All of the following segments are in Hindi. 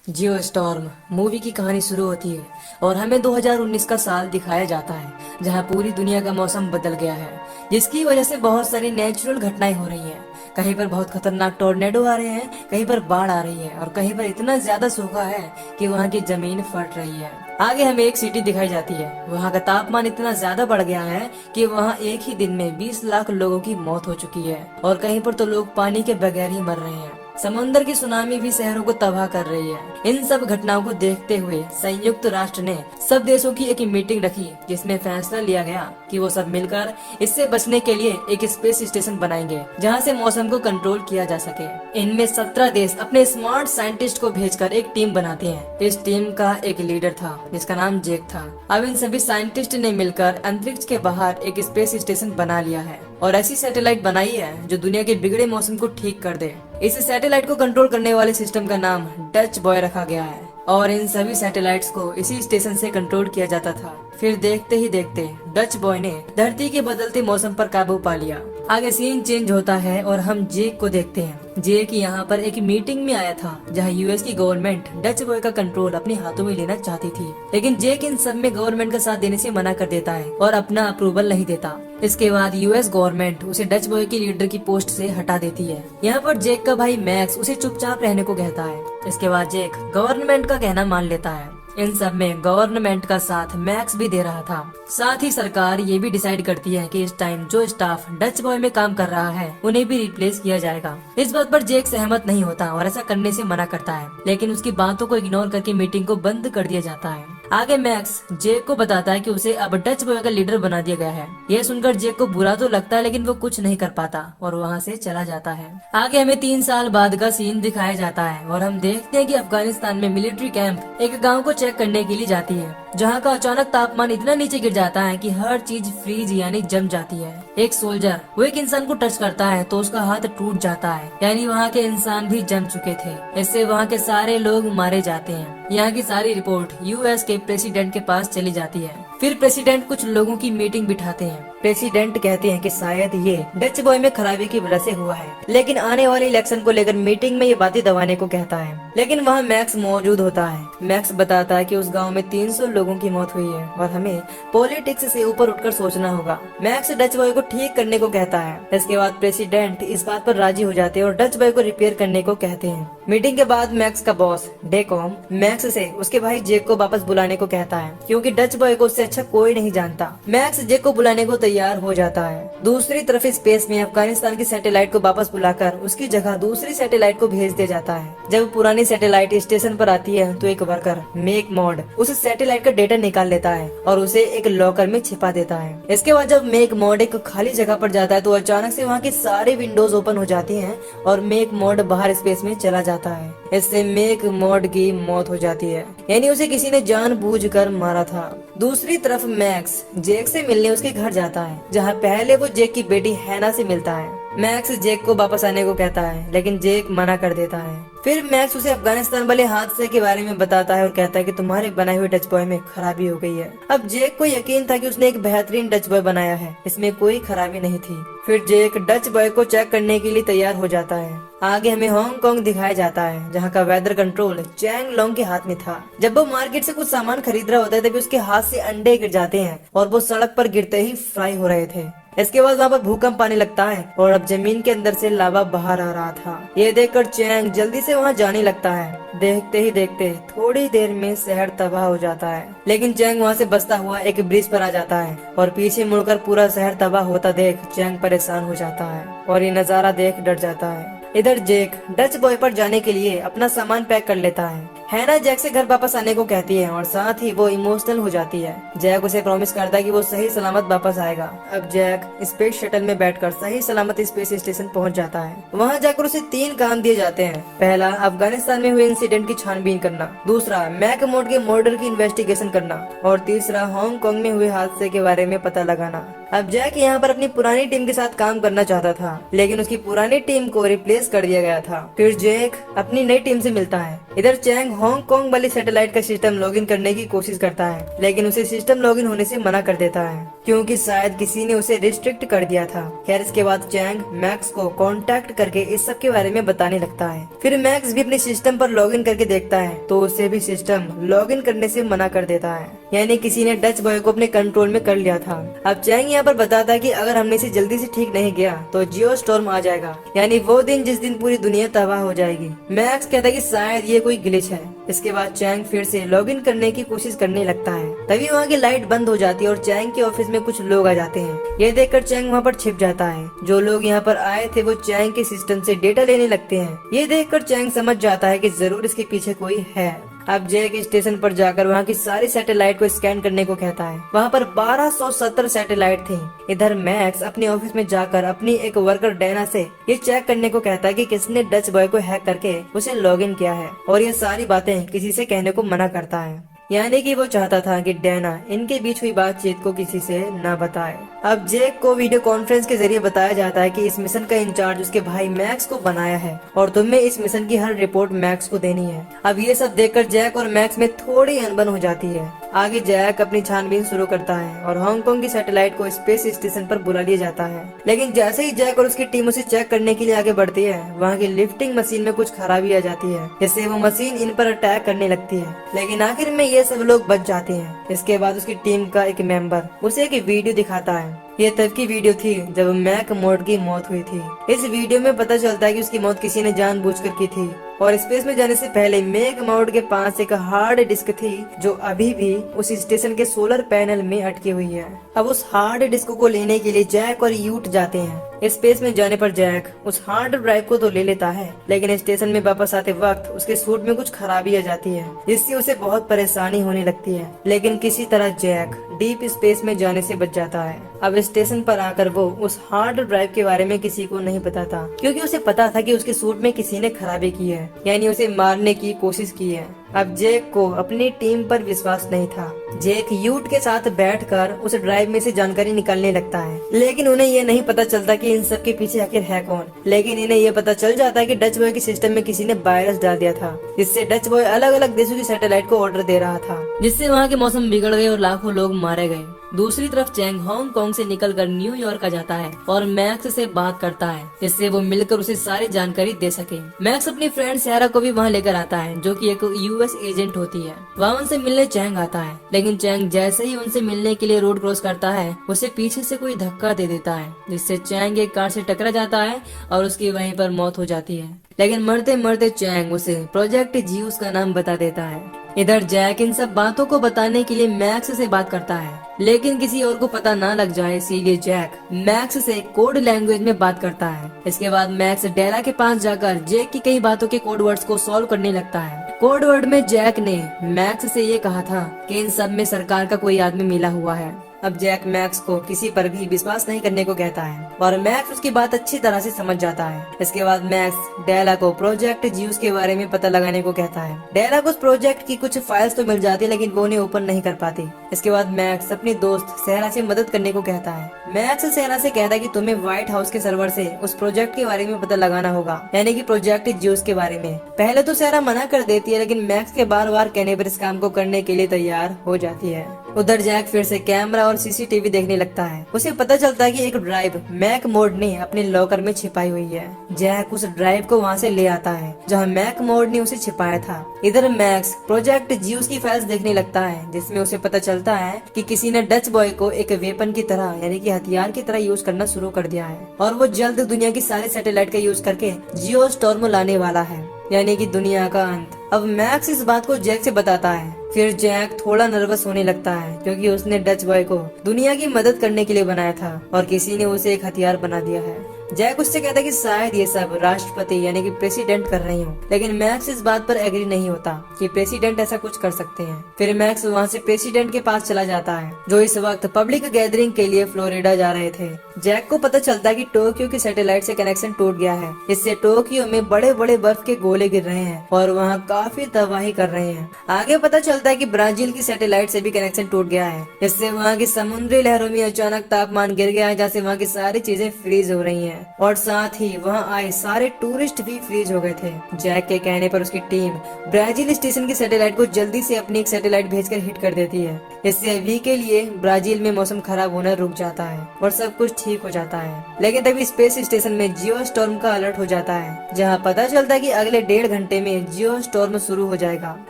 जियो स्टॉर्म मूवी की कहानी शुरू होती है और हमें 2019 का साल दिखाया जाता है जहां पूरी दुनिया का मौसम बदल गया है, जिसकी वजह से बहुत सारी नेचुरल घटनाएं हो रही हैं। कहीं पर बहुत खतरनाक टोर्नेडो आ रहे हैं, कहीं पर बाढ़ आ रही है और कहीं पर इतना ज्यादा सूखा है कि वहां की जमीन फट रही है। आगे हमें एक सिटी दिखाई जाती है। वहां का तापमान इतना ज्यादा बढ़ गया है कि वहां एक ही दिन में 20 लाख लोगों की मौत हो चुकी है और कहीं पर तो लोग पानी के बगैर ही मर रहे हैं। समुद्र की सुनामी भी शहरों को तबाह कर रही है। इन सब घटनाओं को देखते हुए संयुक्त राष्ट्र ने सब देशों की एक मीटिंग रखी, जिसमें फैसला लिया गया कि वो सब मिलकर इससे बचने के लिए एक स्पेस स्टेशन बनाएंगे जहां से मौसम को कंट्रोल किया जा सके। इनमें 17 देश अपने स्मार्ट साइंटिस्ट को भेजकर एक टीम बनाते हैं। इस टीम का एक लीडर था जिसका नाम जेक था। अब इन सभी साइंटिस्ट ने मिलकर अंतरिक्ष के बाहर एक स्पेस स्टेशन बना लिया है और ऐसी सैटेलाइट बनाई है जो दुनिया के बिगड़े मौसम को ठीक कर दे। इस सैटेलाइट को कंट्रोल करने वाले सिस्टम का नाम डच बॉय रखा गया है और इन सभी सैटेलाइट्स को इसी स्टेशन से कंट्रोल किया जाता था। फिर देखते ही देखते डच बॉय ने धरती के बदलते मौसम पर काबू पा लिया। आगे सीन चेंज होता है और हम जेक को देखते हैं। जेक यहाँ पर एक मीटिंग में आया था जहाँ यूएस की गवर्नमेंट डच बॉय का कंट्रोल अपने हाथों में लेना चाहती थी, लेकिन जेक इन सब में गवर्नमेंट का साथ देने से मना कर देता है और अपना अप्रूवल नहीं देता। इसके बाद यूएस गवर्नमेंट उसे डच बॉय की लीडर की पोस्ट से हटा देती है। यहाँ पर जेक का भाई मैक्स उसे चुपचाप रहने को कहता है। इसके बाद जेक गवर्नमेंट का कहना मान लेता है। इन सब में गवर्नमेंट का साथ मैक्स भी दे रहा था। साथ ही सरकार ये भी डिसाइड करती है कि इस टाइम जो स्टाफ डच बॉय में काम कर रहा है उन्हें भी रिप्लेस किया जाएगा। इस बात पर जेक सहमत नहीं होता और ऐसा करने से मना करता है, लेकिन उसकी बातों को इग्नोर करके मीटिंग को बंद कर दिया जाता है। आगे मैक्स जेक को बताता है कि उसे अब डच बॉय का लीडर बना दिया गया है। यह सुनकर जेक को बुरा तो लगता है, लेकिन वो कुछ नहीं कर पाता और वहाँ से चला जाता है। आगे हमें 3 साल बाद का सीन दिखाया जाता है और हम देखते हैं कि अफगानिस्तान में मिलिट्री कैंप एक गांव को चेक करने के लिए जाती है, जहाँ का अचानक तापमान इतना नीचे गिर जाता है कि हर चीज फ्रीज यानी जम जाती है। एक सोल्जर वो एक इंसान को टच करता है तो उसका हाथ टूट जाता है, यानी वहाँ के इंसान भी जम चुके थे। इससे वहाँ के सारे लोग मारे जाते हैं। यहाँ की सारी रिपोर्ट यूएस के प्रेसिडेंट के पास चली जाती है। फिर प्रेसिडेंट कुछ लोगों की मीटिंग बिठाते हैं। प्रेसिडेंट कहते हैं कि शायद ये डच बॉय में खराबी की वजह से हुआ है, लेकिन आने वाले इलेक्शन को लेकर मीटिंग में ये बातें दबाने को कहता है। लेकिन वहाँ मैक्स मौजूद होता है। मैक्स बताता है कि उस गांव में 300 लोगों की मौत हुई है और हमें पॉलिटिक्स से ऊपर उठकर सोचना होगा। मैक्स डच बॉय को ठीक करने को कहता है। इसके बाद प्रेसिडेंट इस बात पर राजी हो जाते हैं और डच बॉय को रिपेयर करने को कहते हैं। मीटिंग के बाद मैक्स का बॉस डेकॉम मैक्स से उसके भाई जेक को वापस बुलाने को कहता है, क्योंकि डच बॉय को उससे अच्छा कोई नहीं जानता। मैक्स जेक को बुलाने को तैयार हो जाता है। दूसरी तरफ स्पेस में अफगानिस्तान की सैटेलाइट को वापस बुलाकर उसकी जगह दूसरी सैटेलाइट को भेज दिया जाता है। जब पुरानी सैटेलाइट स्टेशन पर आती है तो एक वर्कर मेक मॉड उस सैटेलाइट का डेटा निकाल लेता है और उसे एक लॉकर में छिपा देता है। इसके बाद जब मेक मॉड एक खाली जगह पर जाता है तो अचानक से वहाँ की सारी विंडोज ओपन हो जाती हैं और मेक मॉड बाहर स्पेस में चला जाता है। इससे मेक मॉड की मौत हो जाती है, यानी उसे किसी ने जानबूझकर मारा था। दूसरी तरफ मैक्स जेक से मिलने उसके घर जाता है, जहाँ पहले वो जेक की बेटी हैना से मिलता है। मैक्स जेक को वापस आने को कहता है, लेकिन जेक मना कर देता है। फिर मैक्स उसे अफगानिस्तान वाले हादसे के बारे में बताता है और कहता है कि तुम्हारे बनाए हुए डच बॉय में खराबी हो गई है। अब जेक को यकीन था कि उसने एक बेहतरीन डच बॉय बनाया है, इसमें कोई खराबी नहीं थी। फिर जेक डच बॉय को चेक करने के लिए तैयार हो जाता है। आगे हमें हांगकांग दिखाया जाता है, जहाँ का वेदर कंट्रोल चैंग लोंग के हाथ में था। जब वो मार्केट से कुछ सामान खरीद रहा होता है तभी उसके हाथ से अंडे गिर जाते हैं और वो सड़क पर गिरते ही फ्राई हो रहे थे। इसके बाद वहाँ पर भूकंप आने लगता है और अब जमीन के अंदर से लावा बाहर आ रहा था। ये देखकर चैंग जल्दी से वहाँ जाने लगता है। देखते ही देखते थोड़ी देर में शहर तबाह हो जाता है, लेकिन चैंग वहाँ से बचता हुआ एक ब्रिज पर आ जाता है और पीछे मुड़कर पूरा शहर तबाह होता देख चैंग परेशान हो जाता है और ये नजारा देख डर जाता है। इधर जेक डच बॉय पर जाने के लिए अपना सामान पैक कर लेता है। हैना जैक से घर वापस आने को कहती है और साथ ही वो इमोशनल हो जाती है। जैक उसे प्रॉमिस करता है कि वो सही सलामत वापस आएगा। अब जैक स्पेस शटल में बैठकर सही सलामत स्पेस स्टेशन पहुंच जाता है। वहां जाकर उसे 3 काम दिए जाते हैं। पहला, अफगानिस्तान में हुए इंसिडेंट की छानबीन करना। दूसरा, मैक मोड के मर्डर की इन्वेस्टिगेशन करना और तीसरा, हांगकांग में हुए हादसे के बारे में पता लगाना। अब जैक यहाँ पर अपनी पुरानी टीम के साथ काम करना चाहता था, लेकिन उसकी पुरानी टीम को रिप्लेस कर दिया गया था। फिर जैक अपनी नई टीम से मिलता है। इधर चैंग हांगकांग वाली सैटेलाइट का सिस्टम लॉगिन करने की कोशिश करता है, लेकिन उसे सिस्टम लॉगिन होने से मना कर देता है क्योंकि शायद किसी ने उसे रिस्ट्रिक्ट कर दिया था। खैर इसके बाद चैंग मैक्स को कांटेक्ट करके इस सब के बारे में बताने लगता है। फिर मैक्स भी अपने सिस्टम पर लॉगिन करके देखता है तो उसे भी सिस्टम लॉगिन करने से मना कर देता है, यानी किसी ने डच बॉय को अपने कंट्रोल में कर लिया था। अब चैंग यहाँ पर बताता है कि अगर हमने इसे जल्दी से ठीक नहीं किया तो जियो स्टॉर्म आ जाएगा, यानी वो दिन जिस दिन पूरी दुनिया तबाह हो जाएगी। मैक्स कहता है कि शायद ये कोई ग्लिच है। इसके बाद चैंग फिर से लॉगिन करने की कोशिश करने लगता है। तभी वहाँ की लाइट बंद हो जाती है और चैंग के ऑफिस में कुछ लोग आ जाते हैं। ये देखकर चैंग वहाँ पर छिप जाता है। जो लोग यहाँ पर आए थे वो चैंग के सिस्टम से डेटा लेने लगते हैं। ये देखकर चैंग समझ जाता है कि जरूर इसके पीछे कोई है। अब जैक स्टेशन पर जाकर वहाँ की सारी सैटेलाइट को स्कैन करने को कहता है। वहाँ पर 1270 सैटेलाइट थी। इधर मैक्स अपने ऑफिस में जाकर अपनी एक वर्कर डैना से ये चेक करने को कहता है कि किसने डच बॉय को हैक करके उसे लॉगिन किया है, और ये सारी बातें किसी से कहने को मना करता है, यानी कि वो चाहता था कि डैना इनके बीच हुई बातचीत को किसी से न बताए। अब जैक को वीडियो कॉन्फ्रेंस के जरिए बताया जाता है कि इस मिशन का इंचार्ज उसके भाई मैक्स को बनाया है और तुम्हें इस मिशन की हर रिपोर्ट मैक्स को देनी है। अब ये सब देखकर जैक और मैक्स में थोड़ी अनबन हो जाती है। आगे जैक अपनी छानबीन शुरू करता है और हांगकांग की सैटेलाइट को स्पेस स्टेशन पर बुला लिया जाता है। लेकिन जैसे ही जैक और उसकी टीम उसे चेक करने के लिए आगे बढ़ती है, वहाँ की लिफ्टिंग मशीन में कुछ खराबी आ जाती है, जिससे वो मशीन इन पर अटैक करने लगती है। लेकिन आखिर में ये सब लोग बच जाते हैं। इसके बाद उसकी टीम का एक मेंबर उसे एक वीडियो दिखाता है। ये तब की वीडियो थी जब मैक मोड की मौत हुई थी। इस वीडियो में पता चलता है कि उसकी मौत किसी ने जानबूझकर की थी और स्पेस में जाने से पहले मैक मोड के पास एक हार्ड डिस्क थी जो अभी भी उस स्टेशन के सोलर पैनल में अटकी हुई है। अब उस हार्ड डिस्क को लेने के लिए जैक और यूट जाते हैं। स्पेस में जाने पर जैक उस हार्ड ड्राइव को तो ले लेता है, लेकिन स्टेशन में वापस आते वक्त उसके सूट में कुछ खराबी आ जाती है, जिससे उसे बहुत परेशानी होने लगती है। लेकिन किसी तरह जैक डीप स्पेस में जाने से बच जाता है। अब स्टेशन पर आकर वो उस हार्ड ड्राइव के बारे में किसी को नहीं बताता, क्योंकि उसे पता था कि उसके सूट में किसी ने खराबी की है, यानी उसे मारने की कोशिश की है। अब जैक को अपनी टीम पर विश्वास नहीं था। जैक यूट के साथ बैठकर उस ड्राइव में से जानकारी निकालने लगता है, लेकिन उन्हें ये नहीं पता चलता कि इन सब के पीछे आखिर है कौन। लेकिन इन्हें ये पता चल जाता है कि डच बॉय के सिस्टम में किसी ने वायरस डाल दिया था, जिससे डच बॉय अलग अलग देशों की सैटेलाइट को ऑर्डर दे रहा था, जिससे वहाँ के मौसम बिगड़ गए और लाखों लोग मारे गए। दूसरी तरफ चैंग हांगकांग से निकलकर न्यूयॉर्क आ जाता है और मैक्स से बात करता है, जिससे वो मिलकर उसे सारी जानकारी दे सके। मैक्स अपनी फ्रेंड सैरा को भी वहाँ लेकर आता है, जो कि एक यूएस एजेंट होती है। वहाँ उनसे मिलने चैंग आता है, लेकिन चैंग जैसे ही उनसे मिलने के लिए रोड क्रॉस करता है, उसे पीछे से कोई धक्का दे देता है, जिससे चैंग एक कार से टकरा जाता है और उसकी वहीं पर मौत हो जाती है। लेकिन मरते मरते चैंग उसे प्रोजेक्ट जीउस का नाम बता देता है। इधर जैक इन सब बातों को बताने के लिए मैक्स से बात करता है, लेकिन किसी और को पता ना लग जाए, इसीलिए जैक मैक्स से कोड लैंग्वेज में बात करता है। इसके बाद मैक्स डेला के पास जाकर जैक की कई बातों के कोड वर्ड्स को सॉल्व करने लगता है। कोड वर्ड में जैक ने मैक्स से ये कहा था कि इन सब में सरकार का कोई आदमी मिला हुआ है। अब जैक मैक्स को किसी पर भी विश्वास नहीं करने को कहता है और मैक्स उसकी बात अच्छी तरह से समझ जाता है। इसके बाद मैक्स डेला को प्रोजेक्ट जीउस के बारे में पता लगाने को कहता है। डेला को उस प्रोजेक्ट की कुछ फाइल्स तो मिल जाती है, लेकिन वो उन्हें ओपन नहीं कर पाती। इसके बाद मैक्स अपनी दोस्त सहरा से मदद करने को कहता है। मैक्स सहरा से कहता है कि तुम्हें व्हाइट हाउस के सर्वर से उस प्रोजेक्ट के बारे में पता लगाना होगा, यानी कि प्रोजेक्ट जीउस के बारे में। पहले तो सहरा मना कर देती है, लेकिन मैक्स के बार बार कहने पर इस काम को करने के लिए तैयार हो जाती है। उधर जैक फिर से कैमरा और सीसीटीवी देखने लगता है। उसे पता चलता है कि एक ड्राइव मैक मोड ने अपने लॉकर में छिपाई हुई है। जैक उस ड्राइव को वहाँ से ले आता है जहाँ मैक मोड ने उसे छिपाया था। इधर मैक्स प्रोजेक्ट जीउस की फाइल्स देखने लगता है, जिसमें उसे पता चलता है कि किसी ने डच बॉय को एक वेपन की तरह, यानी कि हथियार की तरह यूज करना शुरू कर दिया है और वो जल्द दुनिया की सारी सैटेलाइट का यूज करके जियो स्टॉर्म लाने वाला है, यानी कि दुनिया का अंत। अब मैक्स इस बात को जैक से बताता है। फिर जैक थोड़ा नर्वस होने लगता है, क्योंकि उसने डच बॉय को दुनिया की मदद करने के लिए बनाया था और किसी ने उसे एक हथियार बना दिया है। जैक उससे कहता है कि शायद ये सब राष्ट्रपति यानी कि प्रेसिडेंट कर रही हो, लेकिन मैक्स इस बात पर एग्री नहीं होता कि प्रेसिडेंट ऐसा कुछ कर सकते हैं। फिर मैक्स वहाँ से प्रेसिडेंट के पास चला जाता है, जो इस वक्त पब्लिक गैदरिंग के लिए फ्लोरिडा जा रहे थे। जैक को पता चलता है कि टोक्यो की सैटेलाइट से कनेक्शन टूट गया है। इससे टोक्यो में बड़े बड़े बर्फ के गोले गिर रहे हैं और वहाँ काफी तबाही कर रहे हैं। आगे पता चलता है कि ब्राजील की सैटेलाइट से भी कनेक्शन टूट गया है। इससे वहाँ की समुद्री लहरों में अचानक तापमान गिर गया है, जैसे वहाँ की सारी चीजें फ्रीज हो रही है और साथ ही वहाँ आए सारे टूरिस्ट भी फ्रीज हो गए थे। जैक के कहने पर उसकी टीम ब्राजील स्टेशन की सैटेलाइट को जल्दी से अपनी एक सैटेलाइट भेजकर हिट कर देती है। इससे अभी के लिए ब्राजील में मौसम खराब होना रुक जाता है और सब कुछ ठीक हो जाता है। लेकिन तभी स्पेस स्टेशन में जियो स्टॉर्म का अलर्ट हो जाता है, जहां पता चलता है कि अगले 1.5 घंटे में जियो स्टॉर्म शुरू हो जाएगा।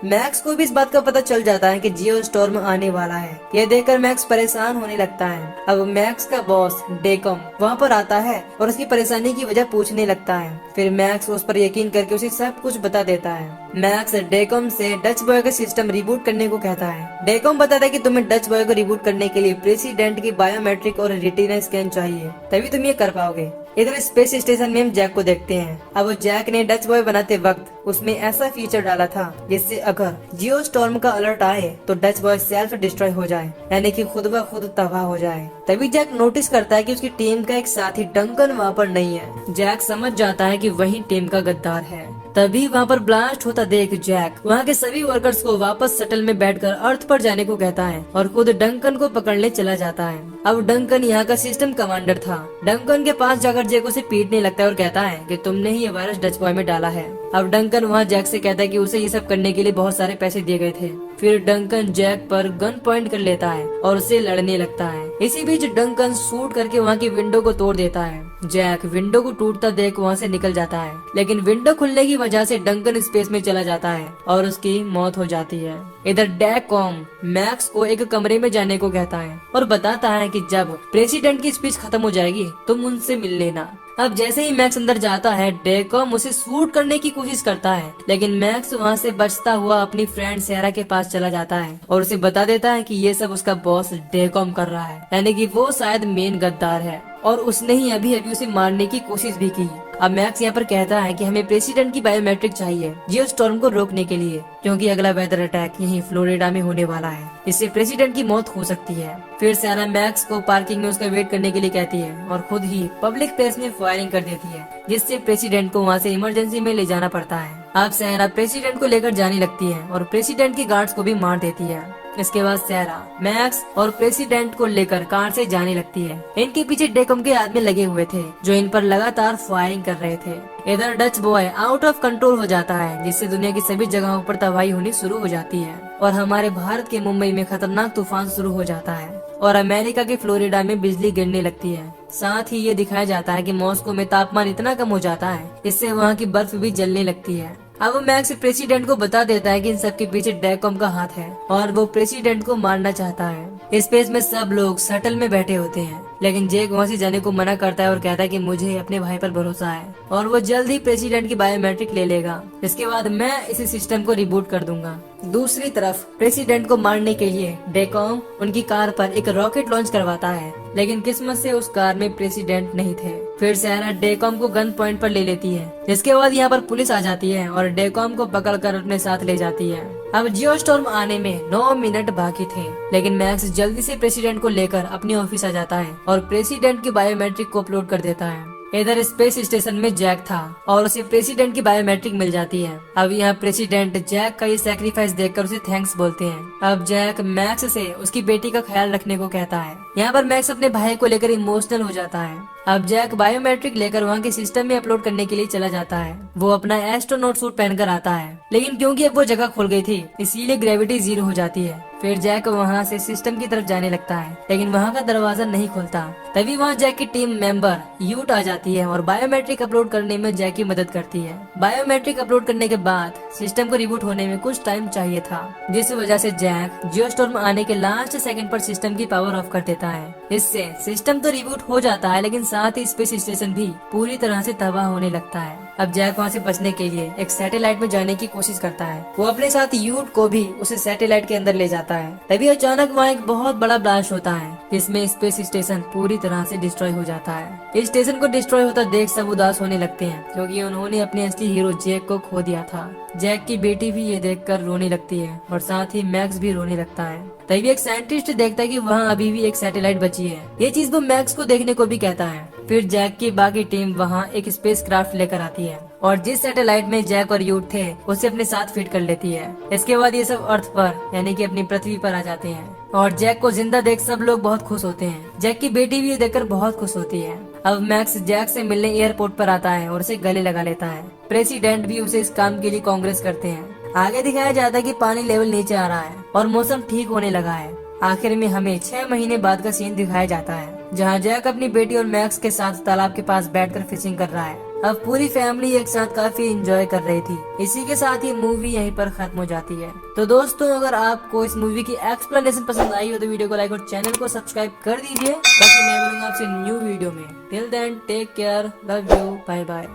मैक्स को भी इस बात का पता चल जाता है कि जियो स्टॉर्म आने वाला है। यह देखकर मैक्स परेशान होने लगता है। अब मैक्स का बॉस डेकम वहाँ पर आता है और उसकी परेशानी की वजह पूछने लगता है। फिर मैक्स उस पर यकीन करके उसे सब कुछ बता देता है। मैक्स डेकम से डच बॉय का सिस्टम रिबूट करने को कहता है। डेकम बताता है कि तुम्हें डच बॉय को रिबूट करने के लिए प्रेसिडेंट की बायोमेट्रिक और रेटिना स्कैन चाहिए, तभी तुम ये कर पाओगे। इधर स्पेस स्टेशन में हम जैक को देखते हैं। अब जैक ने डच बॉय बनाते वक्त उसमें ऐसा फीचर डाला था जिससे अगर जियो स्टॉर्म का अलर्ट आए तो डच बॉय सेल्फ डिस्ट्रॉय हो जाए, यानी कि खुद ब खुद तबाह हो जाए। तभी जैक नोटिस करता है कि उसकी टीम का एक साथी डंकन वहाँ पर नहीं है। जैक समझ जाता है कि वही टीम का गद्दार है। तभी वहाँ पर ब्लास्ट होता देख जैक वहाँ के सभी वर्कर्स को वापस शटल में बैठकर अर्थ पर जाने को कहता है और खुद डंकन को पकड़ने चला जाता है। अब डंकन यहाँ का सिस्टम कमांडर था। डंकन के पास जाकर जैक उसे पीटने लगता है और कहता है कि तुमने ही ये वायरस डच बॉय में डाला है। अब डंकन वहाँ जैक से कहता है कि उसे ये सब करने के लिए बहुत सारे पैसे दिए गए थे। फिर डंकन जैक पर गन पॉइंट कर लेता है और उससे लड़ने लगता है। इसी बीच डंकन शूट करके वहाँ की विंडो को तोड़ देता है। जैक विंडो को टूटता देख वहाँ से निकल जाता है, लेकिन विंडो खुलने की वजह से डंकन स्पेस में चला जाता है और उसकी मौत हो जाती है। इधर डेकॉम मैक्स को एक कमरे में जाने को कहता है और बताता है कि जब प्रेसिडेंट की स्पीच खत्म हो जाएगी तुम उनसे मिल लेना। अब जैसे ही मैक्स अंदर जाता है डेकॉम उसे शूट करने की कोशिश करता है, लेकिन मैक्स वहाँ से बचता हुआ अपनी फ्रेंड सेरा के पास चला जाता है और उसे बता देता है कि ये सब उसका बॉस डेकॉम कर रहा है, यानी कि वो शायद मेन गद्दार है और उसने ही अभी अभी उसे मारने की कोशिश भी की। अब मैक्स यहाँ पर कहता है कि हमें प्रेसिडेंट की बायोमेट्रिक चाहिए जियो स्टॉर्म को रोकने के लिए, क्योंकि अगला वेदर अटैक यहीं फ्लोरिडा में होने वाला है। इससे प्रेसिडेंट की मौत हो सकती है। फिर सारा मैक्स को पार्किंग में उसका वेट करने के लिए कहती है और खुद ही पब्लिक प्लेस में फायरिंग कर देती है, जिससे प्रेसिडेंट को वहाँ से इमरजेंसी में ले जाना पड़ता है। अब सारा प्रेसिडेंट को लेकर जाने लगती है और प्रेसिडेंट के गार्ड्स को भी मार देती है। इसके बाद सारा मैक्स और प्रेसिडेंट को लेकर कार से जाने लगती है। इनके पीछे डेकम के आदमी लगे हुए थे जो इन पर लगातार फायरिंग कर रहे थे। इधर Dutch boy out of control हो जाता है, जिससे दुनिया की सभी जगहों पर तबाही होनी शुरू हो जाती है और हमारे भारत के मुंबई में खतरनाक तूफान शुरू हो जाता है और अमेरिका के फ्लोरिडा में बिजली गिरने लगती है। साथ ही ये दिखाया जाता है कि मॉस्को में तापमान इतना कम हो जाता है इससे वहाँ की बर्फ भी जलने लगती है। अब मैक्स प्रेसिडेंट को बता देता है कि इन सब के पीछे डेकॉम का हाथ है और वो प्रेसिडेंट को मारना चाहता है। स्पेस में सब लोग शटल में बैठे होते हैं, लेकिन जैक वहाँ से जाने को मना करता है और कहता है कि मुझे अपने भाई पर भरोसा है और वो जल्द ही प्रेसिडेंट की बायोमेट्रिक ले लेगा। इसके बाद मैं इस सिस्टम को रिबूट कर दूंगा। दूसरी तरफ प्रेसिडेंट को मारने के लिए डेकॉम उनकी कार पर एक रॉकेट लॉन्च करवाता है, लेकिन किस्मत से उस कार में प्रेसिडेंट नहीं थे। फिर सारा डेकॉम को गन पॉइंट पर ले लेती है। इसके बाद यहाँ पर पुलिस आ जाती है और डेकॉम को पकड़कर अपने साथ ले जाती है। अब जियो स्टॉर्म आने में 9 मिनट बाकी थे, लेकिन मैक्स जल्दी से प्रेसिडेंट को लेकर अपने ऑफिस आ जाता है और प्रेसिडेंट की बायोमेट्रिक को अपलोड कर देता है। इधर स्पेस स्टेशन में जैक था और उसे प्रेसिडेंट की बायोमेट्रिक मिल जाती है। अब यहाँ प्रेसिडेंट जैक का ये सैक्रिफाइस देखकर उसे थैंक्स बोलते हैं। अब जैक मैक्स से उसकी बेटी का ख्याल रखने को कहता है। यहाँ पर मैक्स अपने भाई को लेकर इमोशनल हो जाता है। अब जैक बायोमेट्रिक लेकर वहाँ के सिस्टम में अपलोड करने के लिए चला जाता है। वो अपना एस्ट्रोनॉट सूट पहनकर आता है, लेकिन क्योंकि अब वो जगह खुल गई थी इसीलिए ग्रेविटी 0 हो जाती है। फिर जैक वहाँ से सिस्टम की तरफ जाने लगता है, लेकिन वहाँ का दरवाजा नहीं खुलता। तभी वहाँ जैक की टीम मेंबर यूट आ जाती है और बायोमेट्रिक अपलोड करने में जैक की मदद करती है। बायोमेट्रिक अपलोड करने के बाद सिस्टम को रिबूट होने में कुछ टाइम चाहिए था, जिस वजह से जैक जियोस्टॉर्म आने के लास्ट सेकंड पर सिस्टम की पावर ऑफ कर देता है। इससे सिस्टम तो रिबूट हो जाता है, लेकिन साथ ही स्पेस स्टेशन भी पूरी तरह से तबाह होने लगता है। अब जैक वहाँ से बचने के लिए एक सैटेलाइट में जाने की कोशिश करता है। वो अपने साथ यूट को भी उसे सैटेलाइट के अंदर ले जाता है। तभी अचानक वहाँ एक बहुत बड़ा ब्लास्ट होता है, जिसमें स्पेस स्टेशन पूरी तरह से डिस्ट्रॉय हो जाता है। इस स्टेशन को डिस्ट्रॉय होता देख सब उदास होने लगते हैं, क्योंकि उन्होंने अपने असली हीरो जैक को खो दिया था। जैक की बेटी भी ये देखकर रोने लगती है और साथ ही मैक्स भी रोने लगता है। तभी एक साइंटिस्ट देखता है कि वहाँ अभी भी एक सैटेलाइट बची है। ये चीज वो मैक्स को देखने को भी कहता है। फिर जैक की बाकी टीम वहाँ एक स्पेस क्राफ्ट लेकर आती है और जिस सैटेलाइट में जैक और यूट थे उसे अपने साथ फिट कर लेती है। इसके बाद ये सब अर्थ पर यानी कि अपनी पृथ्वी पर आ जाते हैं और जैक को जिंदा देख सब लोग बहुत खुश होते हैं। जैक की बेटी भी ये देखकर बहुत खुश होती है। अब मैक्स जैक से मिलने एयरपोर्ट पर आता है और उसे गले लगा लेता है। प्रेसिडेंट भी उसे इस काम के लिए कांग्रेस करते हैं। आगे दिखाया जाता है कि पानी लेवल नीचे आ रहा है और मौसम ठीक होने लगा है। आखिर में हमें 6 महीने बाद का सीन दिखाया जाता है, जहां जैक अपनी बेटी और मैक्स के साथ तालाब के पास बैठकर फिशिंग कर रहा है। अब पूरी फैमिली एक साथ काफी एंजॉय कर रही थी। इसी के साथ ये मूवी यहीं पर खत्म हो जाती है। तो दोस्तों, अगर आपको इस मूवी की एक्सप्लेनेशन पसंद आई हो तो वीडियो को लाइक और चैनल को सब्सक्राइब कर दीजिए। बाकी मैं मिलूंगा आपसे न्यू वीडियो में। Till then take care, love you, bye bye.